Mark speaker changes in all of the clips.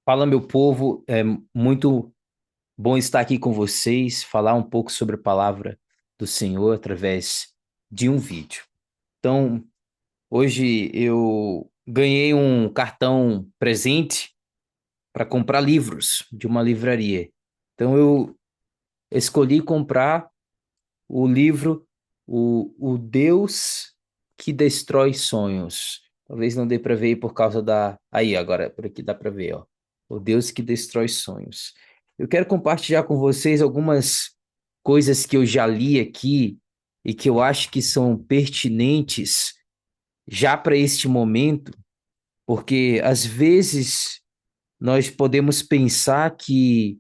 Speaker 1: Fala, meu povo, é muito bom estar aqui com vocês, falar um pouco sobre a palavra do Senhor através de um vídeo. Então, hoje eu ganhei um cartão presente para comprar livros de uma livraria. Então, eu escolhi comprar o livro o Deus que Destrói Sonhos. Talvez não dê para ver aí por causa da. Aí, agora, por aqui dá para ver, ó. O Deus que Destrói Sonhos. Eu quero compartilhar com vocês algumas coisas que eu já li aqui e que eu acho que são pertinentes já para este momento, porque às vezes nós podemos pensar que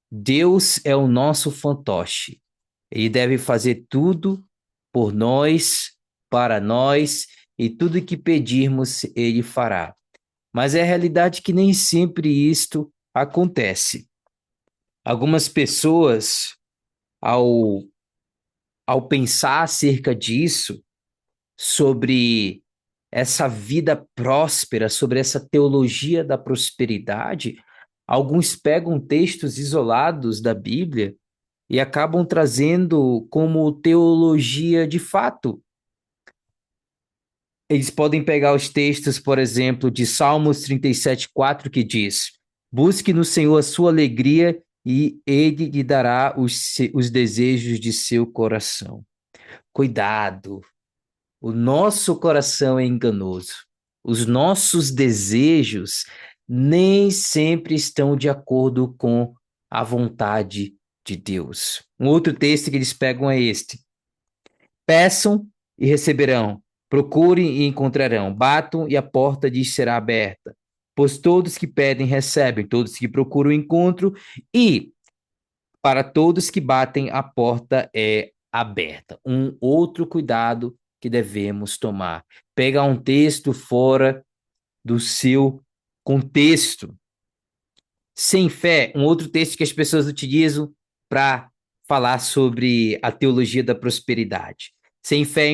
Speaker 1: Deus é o nosso fantoche. Ele deve fazer tudo por nós, para nós, e tudo que pedirmos, ele fará. Mas é a realidade que nem sempre isto acontece. Algumas pessoas, ao, ao pensar acerca disso, sobre essa vida próspera, sobre essa teologia da prosperidade, alguns pegam textos isolados da Bíblia e acabam trazendo como teologia de fato. Eles podem pegar os textos, por exemplo, de Salmos 37:4 que diz: Busque no Senhor a sua alegria e ele lhe dará os desejos de seu coração. Cuidado, o nosso coração é enganoso. Os nossos desejos nem sempre estão de acordo com a vontade de Deus. Um outro texto que eles pegam é este: Peçam e receberão, procurem e encontrarão, batam e a porta lhes será aberta. Pois todos que pedem recebem, todos que procuram encontram, e para todos que batem a porta é aberta. Um outro cuidado que devemos tomar. Pegar um texto fora do seu contexto. Sem fé, um outro texto que as pessoas utilizam para falar sobre a teologia da prosperidade. Sem fé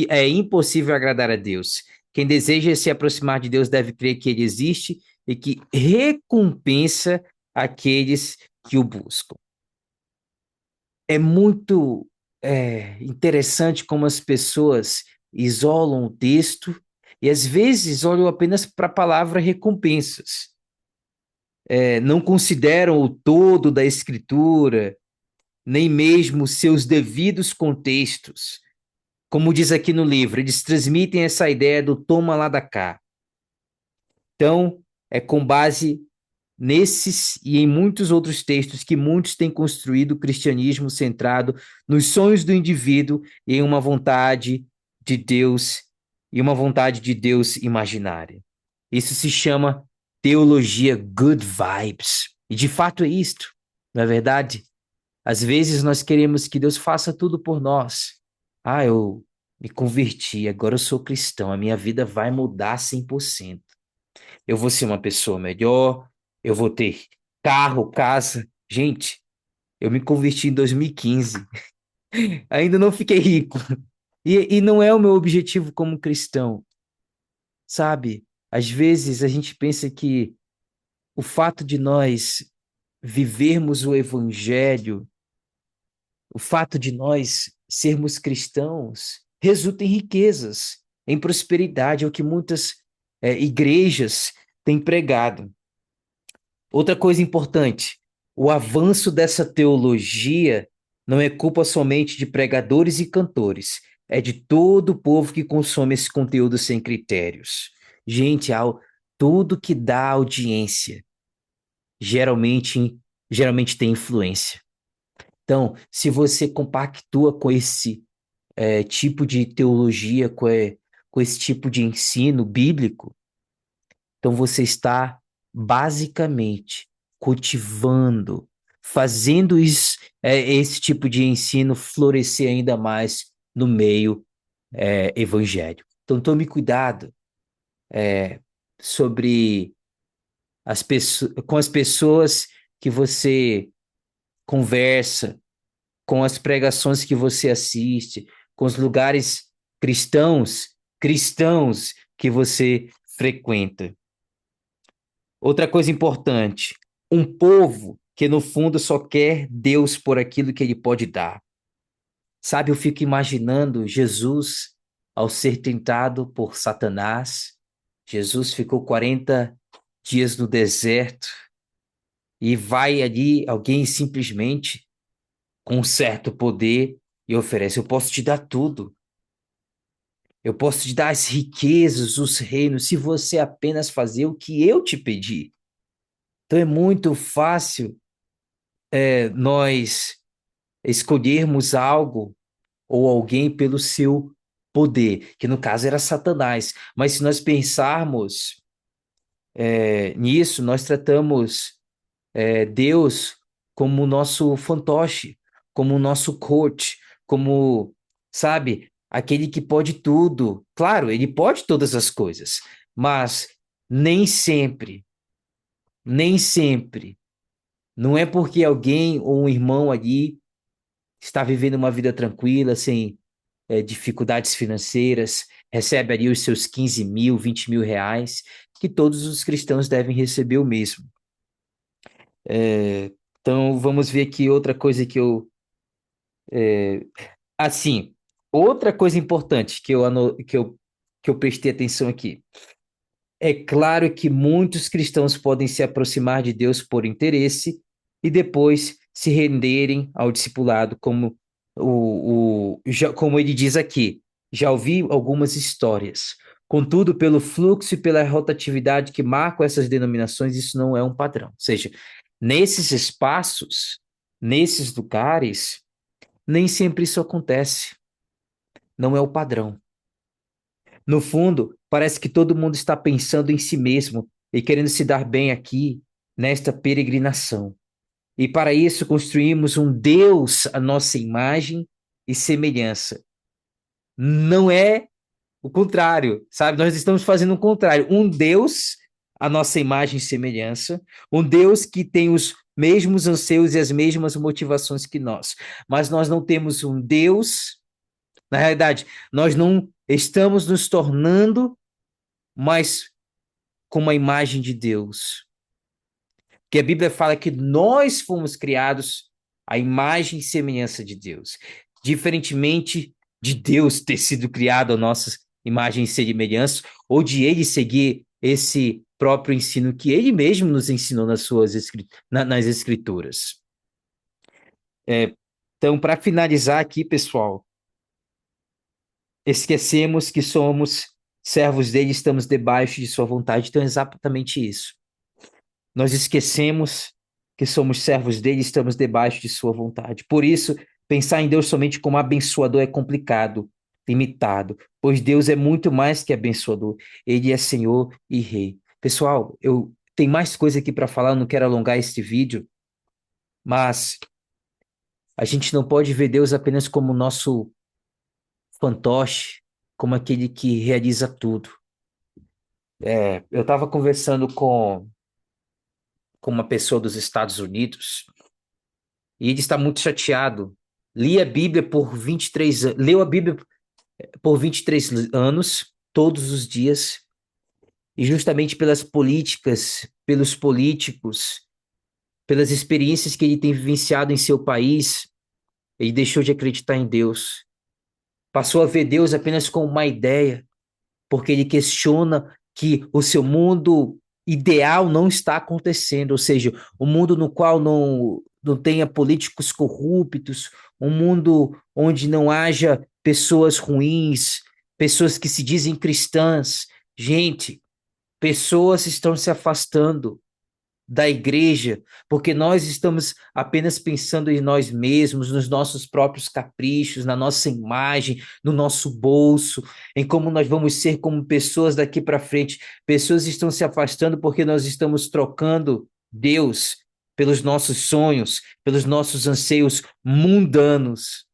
Speaker 1: é impossível agradar a Deus. Quem deseja se aproximar de Deus deve crer que ele existe e que recompensa aqueles que o buscam. É muito interessante como as pessoas isolam o texto e às vezes olham apenas para a palavra recompensas. Não consideram o todo da escritura, nem mesmo seus devidos contextos. Como diz aqui no livro, eles transmitem essa ideia do toma lá da cá. Então, é com base nesses e em muitos outros textos que muitos têm construído o cristianismo centrado nos sonhos do indivíduo e em uma vontade de Deus e uma vontade de Deus imaginária. Isso se chama teologia good vibes. E de fato é isto, não é verdade? Às vezes nós queremos que Deus faça tudo por nós. Ah, eu me converti, agora eu sou cristão, a minha vida vai mudar 100%. Eu vou ser uma pessoa melhor, eu vou ter carro, casa. Gente, eu me converti em 2015, ainda não fiquei rico. E não é o meu objetivo como cristão, sabe? Às vezes a gente pensa que o fato de nós vivermos o evangelho, o fato de nós sermos cristãos, resulta em riquezas, em prosperidade, é o que muitas igrejas têm pregado. Outra coisa importante, o avanço dessa teologia não é culpa somente de pregadores e cantores, é de todo o povo que consome esse conteúdo sem critérios. Gente, tudo que dá audiência geralmente, geralmente tem influência. Então, se você compactua com esse tipo de teologia, com esse tipo de ensino bíblico, então você está basicamente cultivando, fazendo esse tipo de ensino florescer ainda mais no meio evangélico. Então tome cuidado sobre com as pessoas que você conversa, com as pregações que você assiste, com os lugares cristãos que você frequenta. Outra coisa importante, um povo que no fundo só quer Deus por aquilo que ele pode dar. Sabe, eu fico imaginando Jesus ao ser tentado por Satanás. Jesus ficou 40 dias no deserto e vai ali alguém simplesmente com um certo poder e oferece: eu posso te dar tudo. Eu posso te dar as riquezas, os reinos, se você apenas fazer o que eu te pedi. Então é muito fácil nós escolhermos algo ou alguém pelo seu poder, que no caso era Satanás. Mas se nós pensarmos nisso, nós tratamos Deus como o nosso fantoche, como o nosso coach, como, sabe, aquele que pode tudo. Claro, ele pode todas as coisas, mas nem sempre, nem sempre. Não é porque alguém ou um irmão ali está vivendo uma vida tranquila, sem dificuldades financeiras, recebe ali os seus 15 mil, 20 mil reais, que todos os cristãos devem receber o mesmo. É, então, vamos ver aqui outra coisa que eu. Assim, outra coisa importante que eu prestei atenção aqui. É claro que muitos cristãos podem se aproximar de Deus por interesse e depois se renderem ao discipulado, como ele diz aqui. Já ouvi algumas histórias. Contudo, pelo fluxo e pela rotatividade que marcam essas denominações, isso não é um padrão. Ou seja, nesses espaços, nesses lugares, nem sempre isso acontece. Não é o padrão. No fundo, parece que todo mundo está pensando em si mesmo e querendo se dar bem aqui, nesta peregrinação. E para isso construímos um Deus à nossa imagem e semelhança. Não é o contrário, sabe? Nós estamos fazendo o contrário. Um Deus à nossa imagem e semelhança, um Deus que tem os mesmos anseios e as mesmas motivações que nós. Mas nós não temos um Deus, na realidade, nós não estamos nos tornando mais como a imagem de Deus. Que a Bíblia fala que nós fomos criados à imagem e semelhança de Deus. Diferentemente de Deus ter sido criado a nossa imagem e semelhança, ou de ele seguir esse próprio ensino que ele mesmo nos ensinou nas Escrituras. Então, para finalizar aqui, pessoal, esquecemos que somos servos dele, estamos debaixo de sua vontade. Então, é exatamente isso. Nós esquecemos que somos servos dele e estamos debaixo de sua vontade. Por isso, pensar em Deus somente como abençoador é complicado, limitado, pois Deus é muito mais que abençoador. Ele é Senhor e Rei. Pessoal, eu tenho mais coisa aqui para falar, eu não quero alongar este vídeo, mas a gente não pode ver Deus apenas como nosso fantoche, como aquele que realiza tudo. Eu estava conversando com uma pessoa dos Estados Unidos e ele está muito chateado. Li a Bíblia por 23 anos, leu a Bíblia por 23 anos, todos os dias, e justamente pelas políticas, pelos políticos, pelas experiências que ele tem vivenciado em seu país, ele deixou de acreditar em Deus. Passou a ver Deus apenas como uma ideia, porque ele questiona que o seu mundo ideal não está acontecendo, ou seja, um mundo no qual não tenha políticos corruptos, um mundo onde não haja pessoas ruins, pessoas que se dizem cristãs. Gente, pessoas estão se afastando da igreja, porque nós estamos apenas pensando em nós mesmos, nos nossos próprios caprichos, na nossa imagem, no nosso bolso, em como nós vamos ser como pessoas daqui para frente. Pessoas estão se afastando porque nós estamos trocando Deus pelos nossos sonhos, pelos nossos anseios mundanos,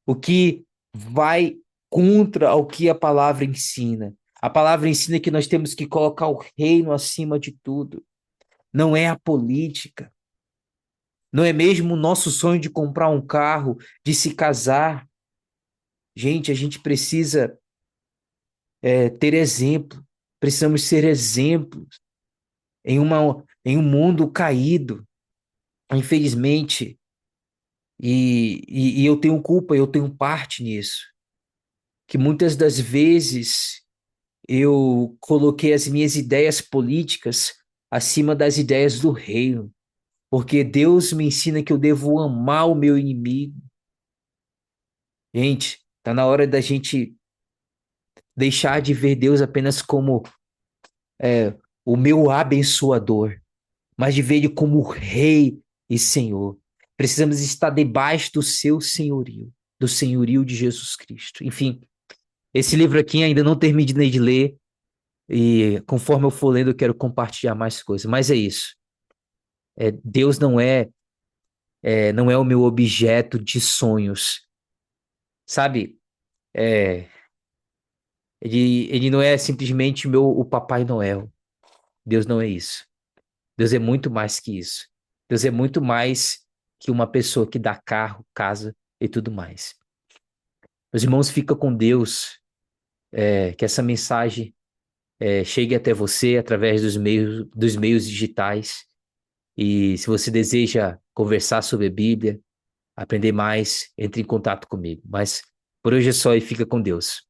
Speaker 1: o que vai contra o que a palavra ensina. A palavra ensina que nós temos que colocar o reino acima de tudo. Não é a política, não é mesmo o nosso sonho de comprar um carro, de se casar. Gente, a gente precisa ter exemplo, precisamos ser exemplos. em um mundo caído, infelizmente, e eu tenho culpa, eu tenho parte nisso, que muitas das vezes eu coloquei as minhas ideias políticas acima das ideias do reino, porque Deus me ensina que eu devo amar o meu inimigo. Gente, tá na hora da gente deixar de ver Deus apenas como o meu abençoador, mas de ver Ele como Rei e Senhor. Precisamos estar debaixo do seu senhorio, do senhorio de Jesus Cristo. Enfim, esse livro aqui ainda não terminei de ler, e conforme eu for lendo, eu quero compartilhar mais coisas. Mas é isso. Deus não é o meu objeto de sonhos, sabe? É, ele não é simplesmente o Papai Noel. Deus não é isso. Deus é muito mais que isso. Deus é muito mais que uma pessoa que dá carro, casa e tudo mais. Meus irmãos, fica com Deus, que essa mensagem chegue até você através dos meios digitais. E se você deseja conversar sobre a Bíblia, aprender mais, entre em contato comigo. Mas por hoje é só e fica com Deus.